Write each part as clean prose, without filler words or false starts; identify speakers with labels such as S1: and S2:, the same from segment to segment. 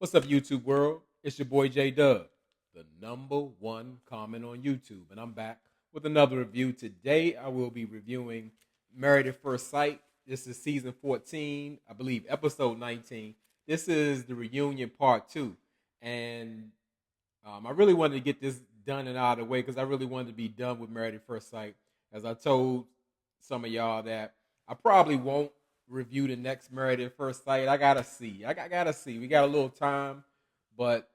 S1: What's up, YouTube world? It's your boy J Dub, the number one comment on YouTube, and I'm back with another review. Today, I will be reviewing Married at First Sight. This is season 14, I believe, episode 19. This is the reunion part 2, and I really wanted to get this done and out of the way because I really wanted to be done with Married at First Sight. As I told some of y'all that I probably won't review the next Married at First Sight. I gotta see. I gotta see. We got a little time, but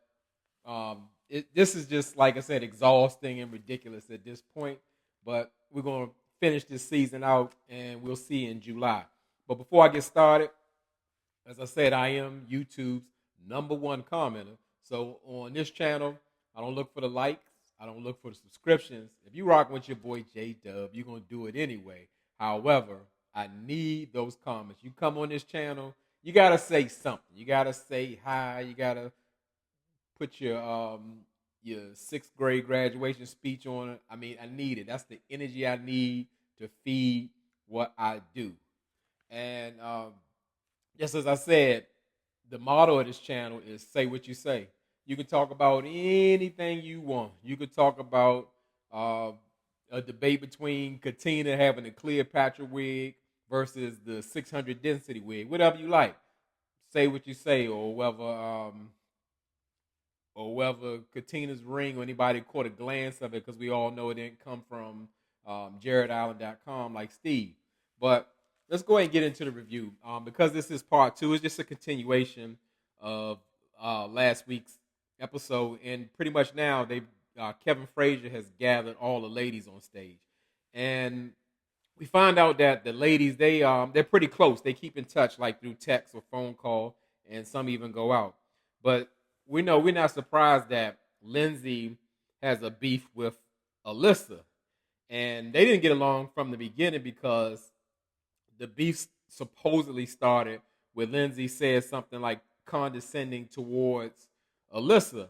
S1: this is just, like I said, exhausting and ridiculous at this point. But we're gonna finish this season out, and we'll see in July. But before I get started, as I said, I am YouTube's number one commenter. So on this channel, I don't look for the likes. I don't look for the subscriptions. If you rocking with your boy J Dub, you're gonna do it anyway. However, I need those comments. You come on this channel, you gotta say something. You gotta say hi. You gotta put your sixth grade graduation speech on it. I mean, I need it. That's the energy I need to feed what I do. And just as I said, the motto of this channel is say what you say. You can talk about anything you want. You could talk about a debate between Katina having a Cleopatra wig versus the 600 density wig. Whatever you like. Say what you say, or whether Katina's ring or anybody caught a glance of it, because we all know it didn't come from JaredAllen.com like Steve. But let's go ahead and get into the review. Because this is part 2, it's just a continuation of last week's episode, and pretty much now Kevin Frazier has gathered all the ladies on stage, and we find out that the ladies they're pretty close. They keep in touch, like through text or phone call, and some even go out. But we know we're not surprised that Lindsay has a beef with Alyssa, and they didn't get along from the beginning because the beef supposedly started with Lindsay said something like condescending towards Alyssa.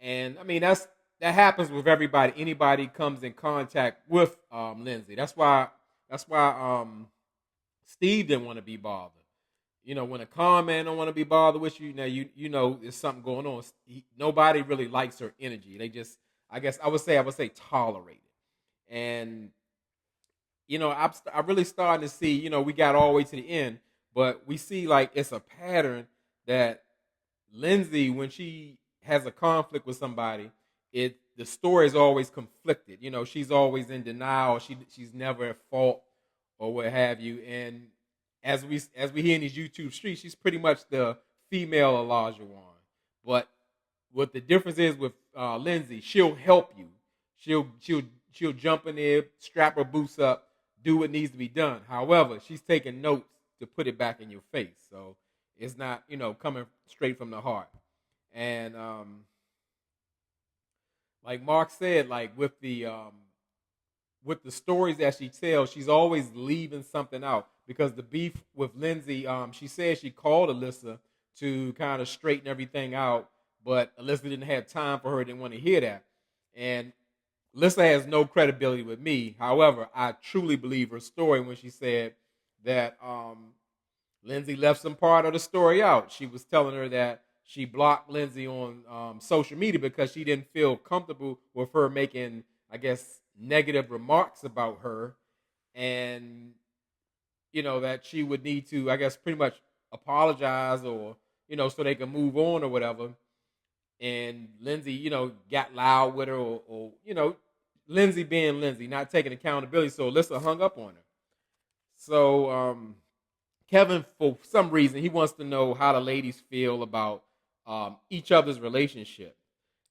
S1: And I mean, that happens with everybody. Anybody comes in contact with Lindsay. That's why Steve didn't want to be bothered. You know, when a con man don't want to be bothered with you, now you know there's something going on. Nobody really likes her energy. They just, I would say tolerate it. And I'm really starting to see. We got all the way to the end, but we see like it's a pattern that Lindsay, when she has a conflict with somebody, the story is always conflicted. She's always in denial. She's never at fault or what have you. And as we hear in these YouTube streets, she's pretty much the female Elijah Wan. But what the difference is with Lindsay, she'll help you. She'll jump in there, strap her boots up, do what needs to be done. However, she's taking notes to put it back in your face. So it's not, coming straight from the heart. And like Mark said, like with the stories that she tells, she's always leaving something out. Because the beef with Lindsay, she said she called Alyssa to kind of straighten everything out, but Alyssa didn't have time for her, didn't want to hear that. And Alyssa has no credibility with me. However, I truly believe her story when she said that Lindsay left some part of the story out. She was telling her that she blocked Lindsay on social media because she didn't feel comfortable with her making, I guess, negative remarks about her. And that she would need to, I guess, pretty much apologize or, so they can move on or whatever. And Lindsay, got loud with her or Lindsay being Lindsay, not taking accountability. So Alyssa hung up on her. So Kevin, for some reason, he wants to know how the ladies feel about each other's relationship.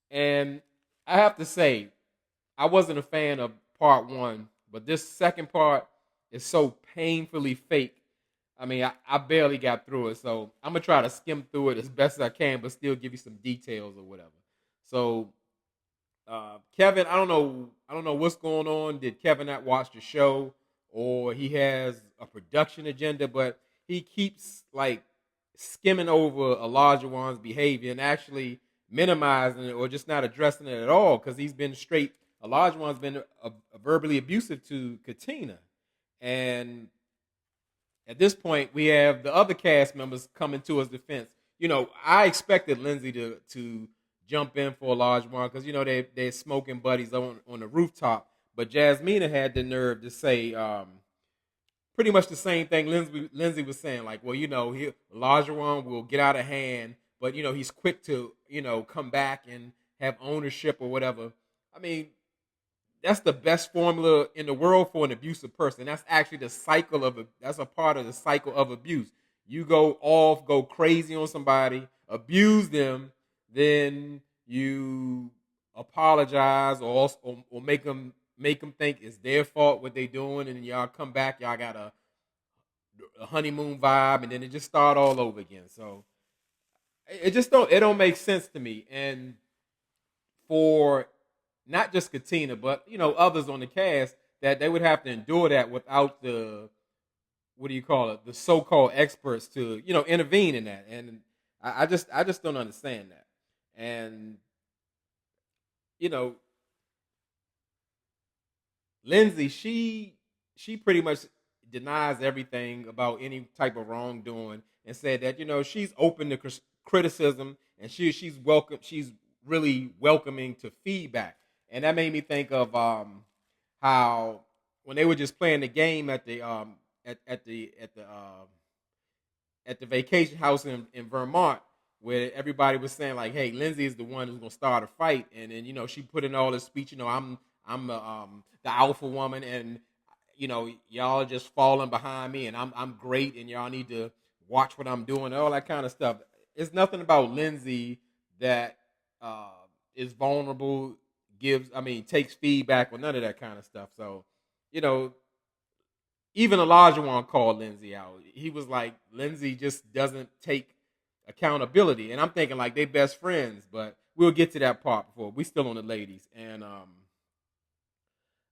S1: And I have to say, I wasn't a fan of part 1, but this second part is so painfully fake. I mean, I barely got through it, so I'm gonna try to skim through it as best as I can, but still give you some details or whatever. So, Kevin, I don't know what's going on. Did Kevin not watch the show, or he has a production agenda? But he keeps like skimming over Elijah Wan's behavior and actually minimizing it or just not addressing it at all because he's been straight. Elijah Wan's been verbally abusive to Katina. And at this point, we have the other cast members coming to his defense. I expected Lindsay to jump in for a large one because they're smoking buddies on the rooftop. But Jasmine had the nerve to say pretty much the same thing Lindsay was saying, like, well, larger one will get out of hand, but he's quick to come back and have ownership or whatever. I mean, that's the best formula in the world for an abusive person. That's actually that's a part of the cycle of abuse. You go crazy on somebody, abuse them, then you apologize or make them think it's their fault what they doing, and then y'all come back, y'all got a honeymoon vibe, and then it just start all over again. So it don't make sense to me. And for not just Katina, but others on the cast, that they would have to endure that without the the so-called experts to intervene in that. And I just don't understand that. And you know Lindsay, she pretty much denies everything about any type of wrongdoing and said that she's open to criticism, and she's really welcoming to feedback. And that made me think of how when they were just playing the game at the at the vacation house in Vermont, where everybody was saying like, "Hey, Lindsay is the one who's gonna start a fight," and then she put in all this speech. I'm the alpha woman, and y'all are just falling behind me, and I'm great, and y'all need to watch what I'm doing, all that kind of stuff. It's nothing about Lindsay that is vulnerable, takes feedback or none of that kind of stuff. So, you know, even Elijah one called Lindsay out. He was like, Lindsay just doesn't take accountability. And I'm thinking like they best friends, but we'll get to that part before. We still on the ladies. And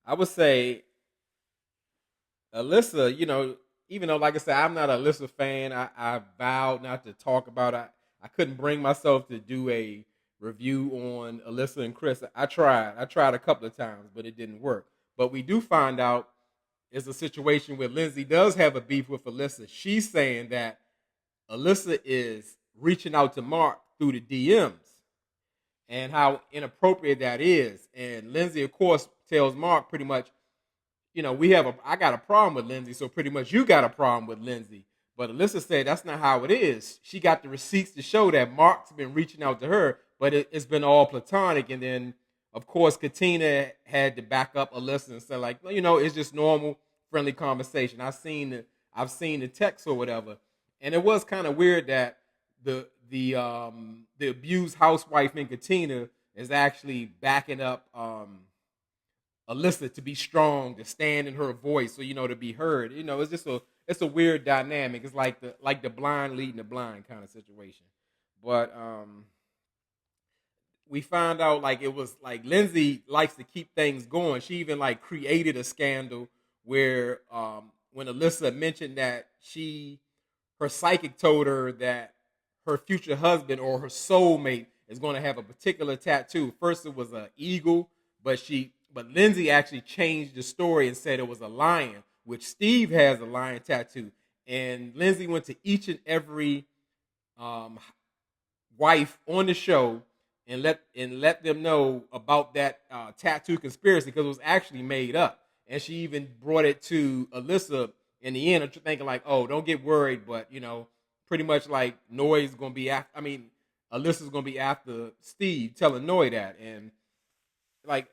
S1: I would say Alyssa, even though, like I said, I'm not an Alyssa fan, I vowed not to talk about it. I couldn't bring myself to do a review on Alyssa and Chris. I tried a couple of times, but it didn't work. But we do find out is a situation where Lindsay does have a beef with Alyssa. She's saying that Alyssa is reaching out to Mark through the DMs and how inappropriate that is. And Lindsay, of course, tells Mark pretty much, I got a problem with Lindsay, so pretty much you got a problem with Lindsay. But Alyssa said that's not how it is. She got the receipts to show that Mark's been reaching out to her, but it's been all platonic. And then, of course, Katina had to back up Alyssa and say, like, it's just normal, friendly conversation. I've seen the text or whatever. And it was kind of weird that the abused housewife in Katina is actually backing up Alyssa to be strong, to stand in her voice, so to be heard. It's a weird dynamic. It's like the blind leading the blind kind of situation. But we found out like it was like Lindsay likes to keep things going. She even like created a scandal where when Alyssa mentioned that her psychic told her that her future husband or her soulmate is going to have a particular tattoo. First it was an eagle, but Lindsay actually changed the story and said it was a lion, which Steve has a lion tattoo. And Lindsay went to each and every wife on the show and let them know about that tattoo conspiracy because it was actually made up. And she even brought it to Alyssa in the end, thinking like, oh, don't get worried, but pretty much like Noy's gonna be after. Alyssa's gonna be after Steve, telling Noy that, and like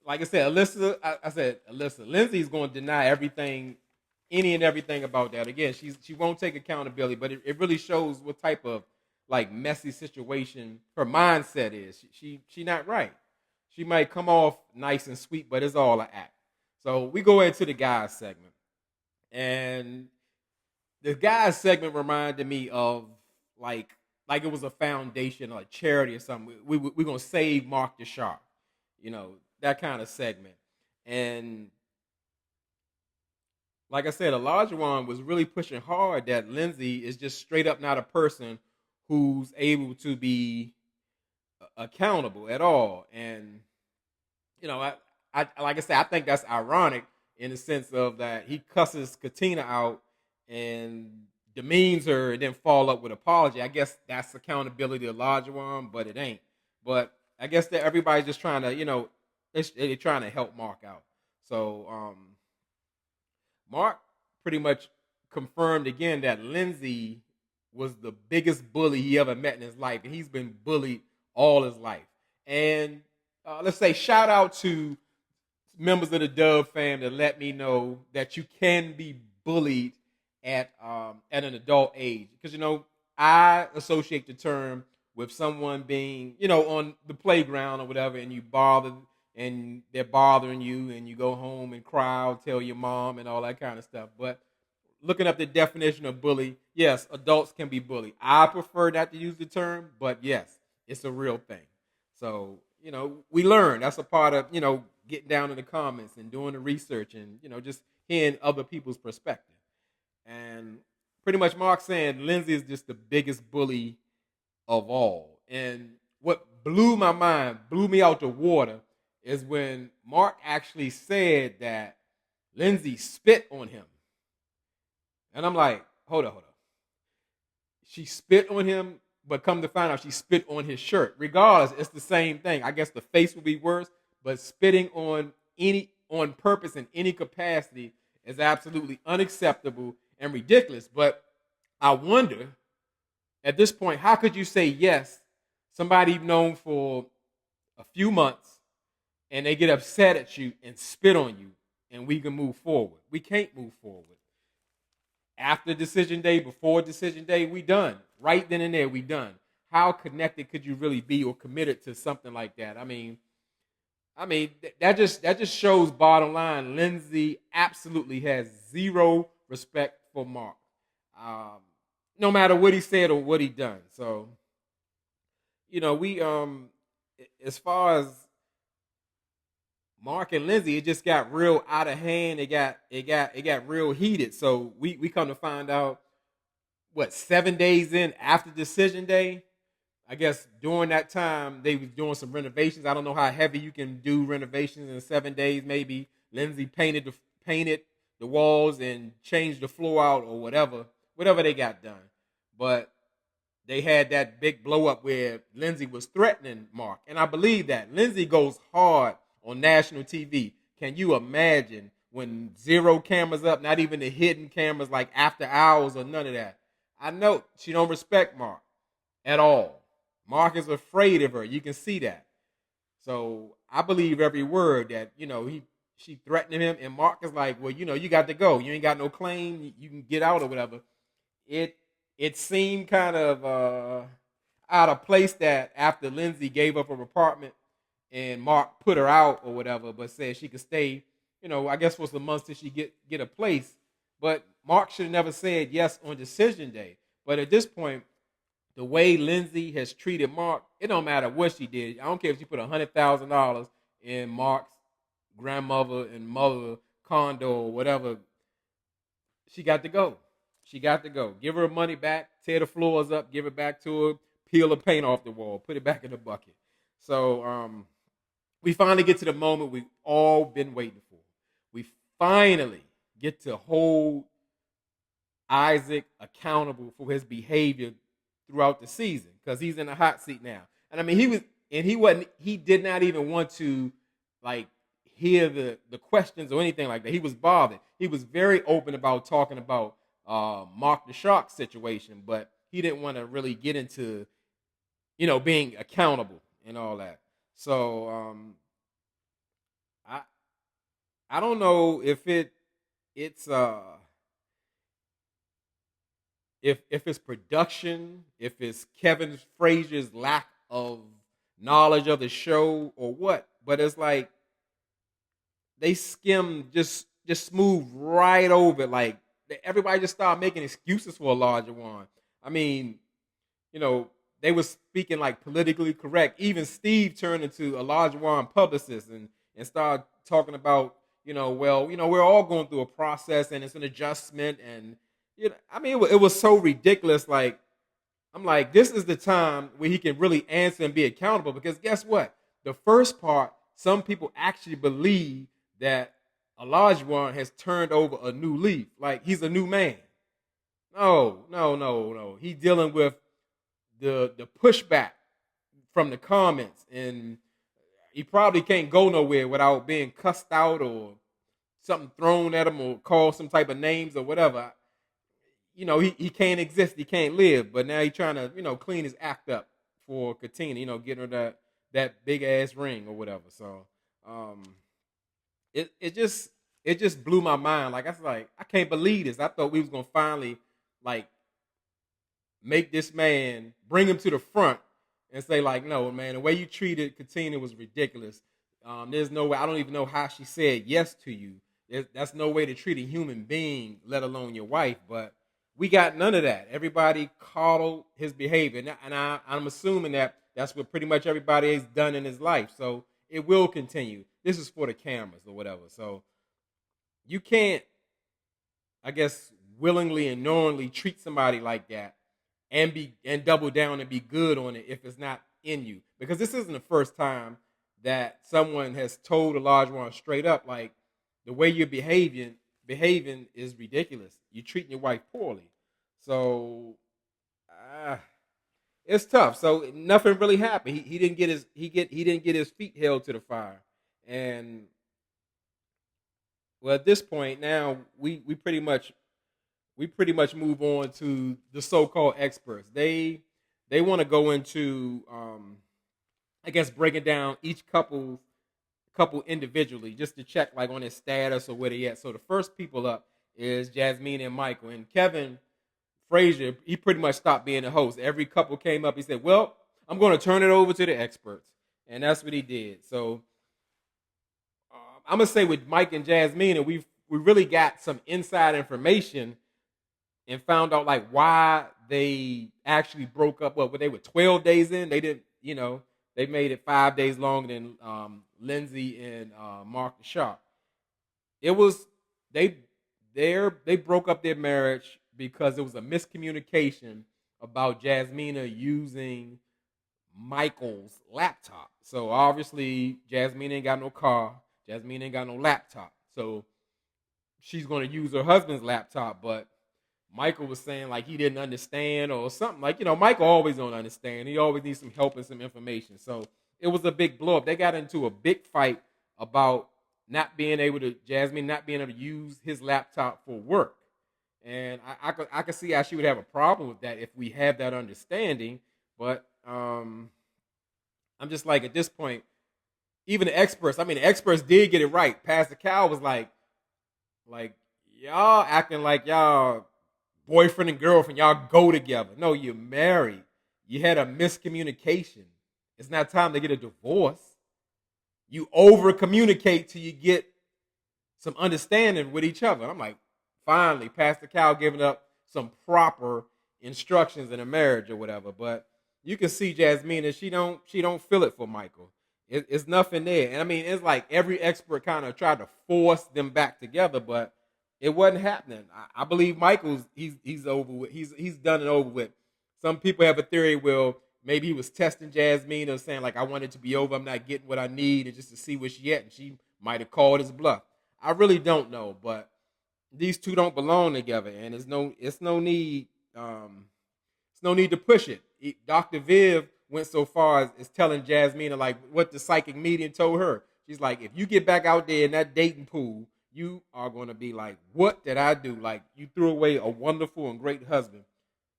S1: I said, Alyssa, Lindsay's going to deny everything, any and everything about that. Again, she won't take accountability, but it really shows what type of like messy situation her mindset is. She not right. She might come off nice and sweet, but it's all an act. So we go into the guys segment, and the guys segment reminded me of like it was a foundation or a charity or something. We're gonna save Mark the Shark, that kind of segment. And like I said, Elijah Wan was really pushing hard that Lindsay is just straight up not a person who's able to be accountable at all. And I like I said, I think that's ironic in the sense of that he cusses Katina out and demeans her and then follow up with apology. I guess that's accountability to Olajuwon, but it ain't. But I guess that everybody's just trying to, they're trying to help Mark out. So Mark pretty much confirmed again that Lindsay was the biggest bully he ever met in his life, and he's been bullied all his life. And let's say shout out to members of the Dove fam that let me know that you can be bullied at an adult age, because I associate the term with someone being on the playground or whatever, and they're bothering you, and you go home and cry or tell your mom and all that kind of stuff. But looking up the definition of bully, yes, adults can be bullied. I prefer not to use the term, but yes, it's a real thing. So we learn. That's a part of getting down in the comments and doing the research and just hearing other people's perspective. And pretty much Mark saying Lindsay is just the biggest bully of all. And what blew my mind, blew me out the water, is when Mark actually said that Lindsay spit on him. And I'm like, hold up. She spit on him, but come to find out she spit on his shirt. Regardless, it's the same thing. I guess the face would be worse, but spitting on purpose in any capacity is absolutely unacceptable and ridiculous. But I wonder, at this point, how could you say yes, somebody you've known for a few months, and they get upset at you and spit on you, and we can move forward? We can't move forward. After decision day, before decision day, we done. Right then and there, we done. How connected could you really be or committed to something like that? I mean, that just shows, bottom line, Lindsay absolutely has zero respect for Mark, no matter what he said or what he done. So, we as far as Mark and Lindsay, it just got real out of hand. It got real heated. So we come to find out, 7 days in after decision day, I guess during that time they was doing some renovations. I don't know how heavy you can do renovations in 7 days. Maybe Lindsay painted the walls and changed the floor out or whatever they got done. But they had that big blow up where Lindsay was threatening Mark, and I believe that Lindsay goes hard on national TV. Can you imagine when zero cameras up, not even the hidden cameras like after hours or none of that? I know she don't respect Mark at all. Mark is afraid of her. You can see that. So I believe every word that, she threatened him, and Mark is like, well, you got to go. You ain't got no claim. You can get out or whatever. It seemed kind of out of place that after Lindsay gave up her apartment and Mark put her out or whatever, but said she could stay, I guess for some months till she get a place. But Mark should have never said yes on decision day. But at this point, the way Lindsay has treated Mark, it don't matter what she did. I don't care if she put $100,000 in Mark's grandmother and mother condo or whatever. She got to go. She got to go. Give her money back, tear the floors up, give it back to her, peel the paint off the wall, put it back in the bucket. So we finally get to the moment we've all been waiting for. We finally get to hold Isaac accountable for his behavior throughout the season, because he's in the hot seat now. And I mean, he did not even want to hear the questions or anything like that. He was bothered. He was very open about talking about Mark the Shark situation, but he didn't want to really get into being accountable and all that. So I don't know if it's if it's production, if it's Kevin Frazier's lack of knowledge of the show or what, but it's like they just smooth right over it. Like everybody just started making excuses for Olajuwon. I mean, they were speaking like politically correct. Even Steve turned into Olajuwon publicist and started talking about, we're all going through a process and it's an adjustment. And, it was so ridiculous. Like, I'm like, this is the time where he can really answer and be accountable, because guess what? The first part, some people actually believe that Olajuwon has turned over a new leaf. Like, he's a new man. No. He's dealing with the pushback from the comments, and he probably can't go nowhere without being cussed out or something thrown at him or called some type of names or whatever. He can't exist, he can't live. But now he's trying to, clean his act up for Katina, getting her that big ass ring or whatever. So um it just blew my mind. Like I was like, I can't believe this. I thought we was gonna finally like make this man, bring him to the front and say like, no man, the way you treated Katina was ridiculous. There's no way. I don't even know how she said yes to you. That's no way to treat a human being, let alone your wife. But we got none of that. Everybody coddled his behavior, and I'm assuming that that's what pretty much everybody has done in his life. So it will continue. This is for the cameras or whatever. So you can't, I guess, willingly and knowingly treat somebody like that and double down and be good on it if it's not in you. Because this isn't the first time that someone has told Olajuwon straight up, like, the way you're behaving is ridiculous. You're treating your wife poorly. So it's tough. So nothing really happened. He didn't get his feet held to the fire. And well, at this point now, we pretty much move on to the so-called experts. They want to go into I guess breaking down each couple individually just to check like on his status or where they at. So the first people up is Jasmine and Michael, and Kevin Frazier. He pretty much stopped being the host. Every couple came up. He said, "Well, I'm going to turn it over to the experts," and that's what he did. So I'm gonna say with Mike and Jasmine, and we really got some inside information and found out like why they actually broke up. Well, they were 12 days in. They didn't, they made it 5 days longer than Lindsay and Mark the Sharp. It was they broke up their marriage because it was a miscommunication about Jasmina using Michael's laptop. So obviously Jasmine ain't got no car. Jasmine ain't got no laptop. So she's going to use her husband's laptop, but Michael was saying like he didn't understand or something. Like, Michael always don't understand. He always needs some help and some information. So it was a big blow up. They got into a big fight about Jasmine not being able to use his laptop for work. And I could see how she would have a problem with that if we have that understanding. But I'm just like, at this point, even the experts did get it right. Pastor Cal was like y'all acting like y'all boyfriend and girlfriend, y'all go together. No, you're married. You had a miscommunication. It's not time to get a divorce. You over communicate till you get some understanding with each other. I'm like, finally, Pastor Cal giving up some proper instructions in a marriage or whatever. But you can see Jasmine, and she don't feel it for Michael. It's nothing there. And I mean, it's like every expert kind of tried to force them back together, but it wasn't happening. I believe Michael's he's over with. He's done and over with. Some people have a theory, well, maybe he was testing Jasmine or saying like, I want it to be over. I'm not getting what I need, and just to see where she at, and she might have called his bluff. I really don't know, but these two don't belong together, and it's no need to push it. Dr. Viv went so far as telling Jasmine like what the psychic medium told her. She's like, if you get back out there in that dating pool, you are going to be like, what did I do? Like, you threw away a wonderful and great husband.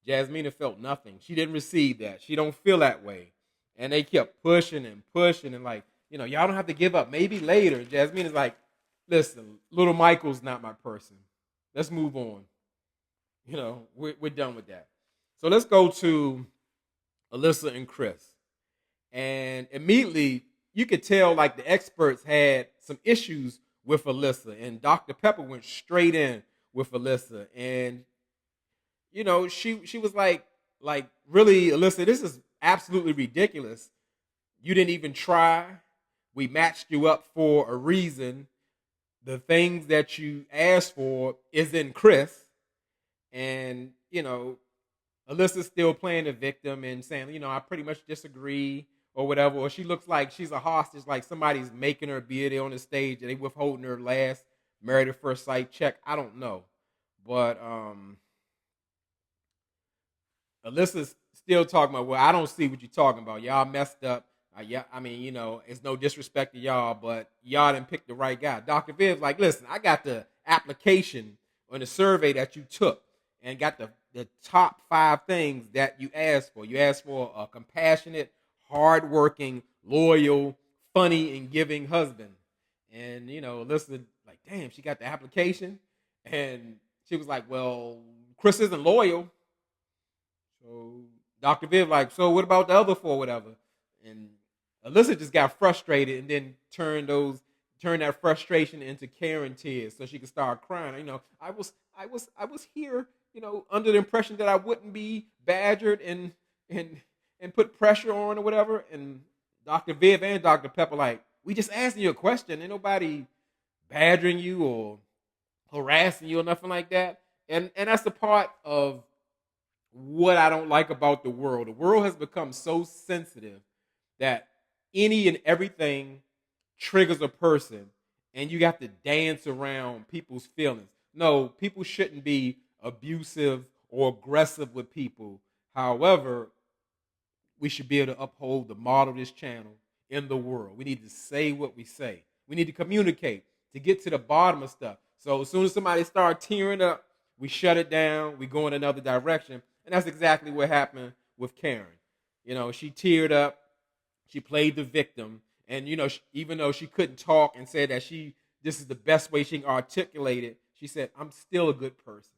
S1: Jasmine felt nothing. She didn't receive that. She don't feel that way. And they kept pushing and pushing and like, y'all don't have to give up. Maybe later. Jasmine is like, listen, little Michael's not my person. Let's move on. We're done with that. So let's go to Alyssa and Chris. And immediately you could tell like the experts had some issues with Alyssa, and Dr. Pepper went straight in with Alyssa. And she was like really, Alyssa, this is absolutely ridiculous. You didn't even try. We matched you up for a reason. The things that you asked for is in Chris. And, Alyssa's still playing the victim and saying, I pretty much disagree or whatever. Or she looks like she's a hostage, like somebody's making her be there on the stage and they withholding her last Married at First Sight check. I don't know. But Alyssa's still talking about, well, I don't see what you're talking about. Y'all messed up. Yeah, I mean, it's no disrespect to y'all, but y'all didn't pick the right guy. Dr. Viv's like, listen, I got the application on the survey that you took and got the top 5 things that you asked for. You asked for a compassionate, hardworking, loyal, funny, and giving husband. And, Alyssa, like, damn, she got the application. And she was like, well, Chris isn't loyal. So Dr. Viv like, so what about the other 4, whatever? And Alyssa just got frustrated and then turned that frustration into Karen tears so she could start crying. I was here, under the impression that I wouldn't be badgered and put pressure on or whatever. And Dr. Viv and Dr. Pepper like, we just asking you a question. Ain't nobody badgering you or harassing you or nothing like that. And that's the part of what I don't like about the world. The world has become so sensitive that any and everything triggers a person, and you got to dance around people's feelings. No, people shouldn't be abusive or aggressive with people. However, we should be able to uphold the model of this channel in the world. We need to say what we say. We need to communicate to get to the bottom of stuff. So as soon as somebody starts tearing up, we shut it down. We go in another direction. And that's exactly what happened with Karen. She teared up. She played the victim. And, even though she couldn't talk and said that this is the best way she can articulate it, she said, I'm still a good person.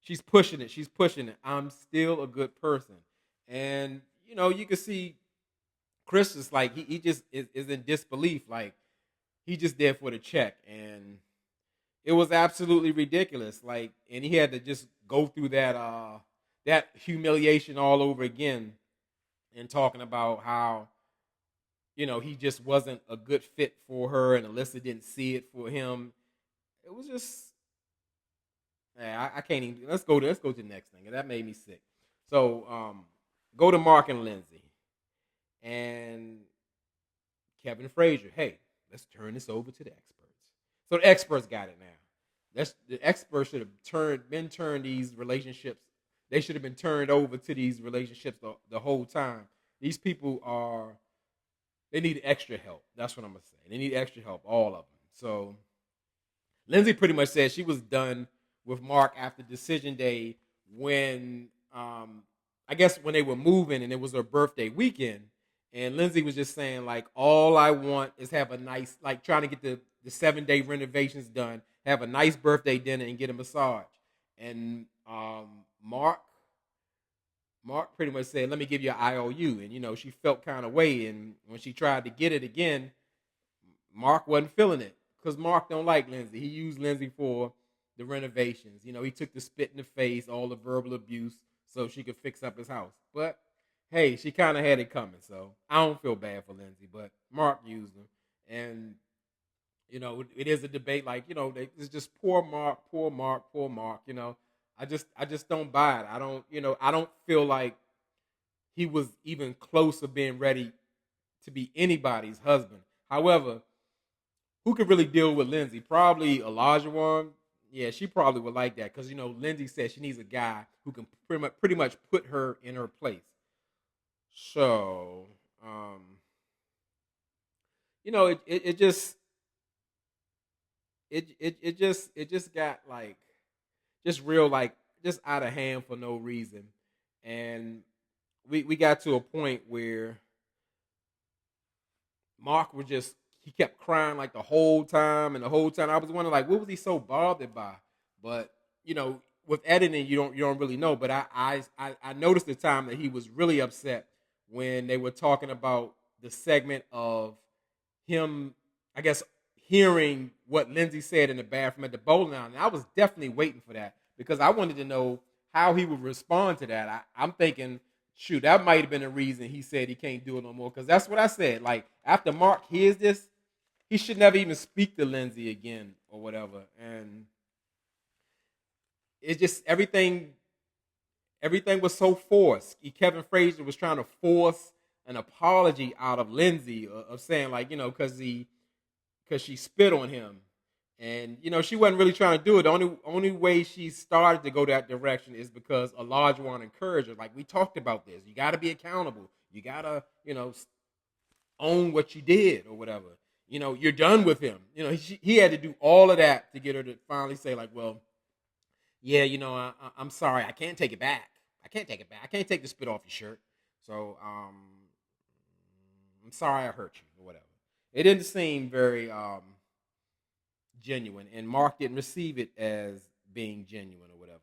S1: She's pushing it. I'm still a good person. And, you can see Chris is like, he just is in disbelief. Like, he just there for the check. And it was absolutely ridiculous. Like, and he had to just go through that humiliation all over again and talking about how, he just wasn't a good fit for her and Alyssa didn't see it for him. It was just, I can't even, let's go to the next thing. That made me sick. So, go to Mark and Lindsay and Kevin Frazier. Hey, let's turn this over to the experts. So the experts got it now. The experts should have been turned these relationships. They should have been turned over to these relationships the whole time. These people they need extra help. That's what I'm going to say. They need extra help, all of them. So Lindsay pretty much said she was done with Mark after decision day when, I guess when they were moving and it was her birthday weekend. And Lindsay was just saying, like, all I want is have a nice, like, trying to get the 7-day renovations done, have a nice birthday dinner, and get a massage. And Mark pretty much said, let me give you an IOU. And, she felt kind of way. And when she tried to get it again, Mark wasn't feeling it because Mark don't like Lindsay. He used Lindsay for the renovations. He took the spit in the face, all the verbal abuse so she could fix up his house. But hey, she kind of had it coming, so I don't feel bad for Lindsay, but Mark used him. And, it is a debate, like, it's just poor Mark. I just don't buy it. I don't feel like he was even close to being ready to be anybody's husband. However, who could really deal with Lindsay? Probably Elijah. Yeah, she probably would like that because, Lindsay said she needs a guy who can pretty much put her in her place. So, it just got like, just real, like, just out of hand for no reason. And we got to a point where Mark he kept crying like the whole time. And the whole time I was wondering, like, what was he so bothered by? But, with editing, you don't really know. But I noticed the time that he was really upset when they were talking about the segment of him, I guess, hearing what Lindsay said in the bathroom at the bowling alley. And I was definitely waiting for that because I wanted to know how he would respond to that. I'm thinking, shoot, that might have been a reason he said he can't do it no more. Because that's what I said. Like, after Mark hears this, he should never even speak to Lindsay again or whatever. And it's just everything was so forced. Kevin Frazier was trying to force an apology out of Lindsay of saying, like, because she spit on him. And she wasn't really trying to do it. The only way she started to go that direction is because a large one encouraged her. Like, we talked about this. You got to be accountable. You got to, own what you did or whatever. You're done with him. He had to do all of that to get her to finally say, like, well, yeah, I'm sorry. I can't take it back. I can't take it back. I can't take the spit off your shirt. So, I'm sorry I hurt you or whatever. It didn't seem very genuine, and Mark didn't receive it as being genuine or whatever.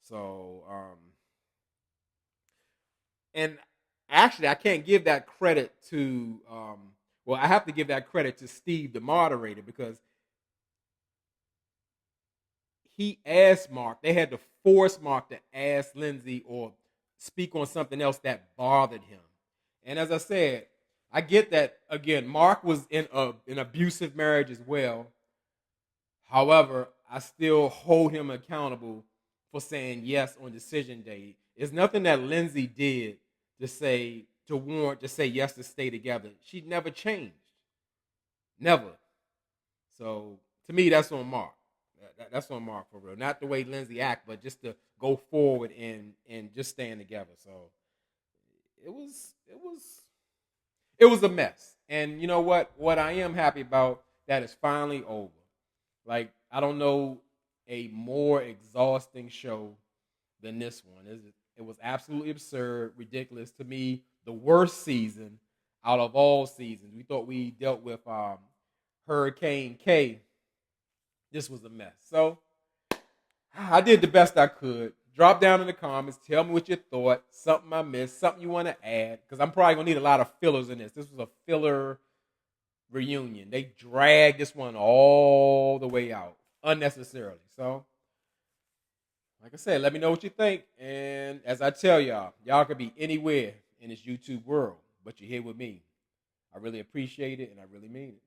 S1: So, and actually, I can't give that credit to. Well, I have to give that credit to Steve, the moderator, because he asked Mark. They had to force Mark to ask Lindsay or speak on something else that bothered him. And as I said, I get that. Again, Mark was in an abusive marriage as well. However, I still hold him accountable for saying yes on decision day. It's nothing that Lindsay did to warrant to say yes to stay together. She never changed. Never. So to me, that's on Mark. That's on Mark for real. Not the way Lindsay act, but just to go forward and just staying together. So it was a mess. And you know what? What I am happy about, that is finally over. Like, I don't know a more exhausting show than this one. It was absolutely absurd, ridiculous. To me, the worst season out of all seasons. We thought we dealt with Hurricane K. This was a mess. So I did the best I could. Drop down in the comments. Tell me what you thought. Something I missed. Something you want to add. Because I'm probably going to need a lot of fillers in this. This was a filler reunion. They dragged this one all the way out unnecessarily. So, like I said, let me know what you think. And as I tell y'all could be anywhere in this YouTube world, but you're here with me. I really appreciate it, and I really mean it.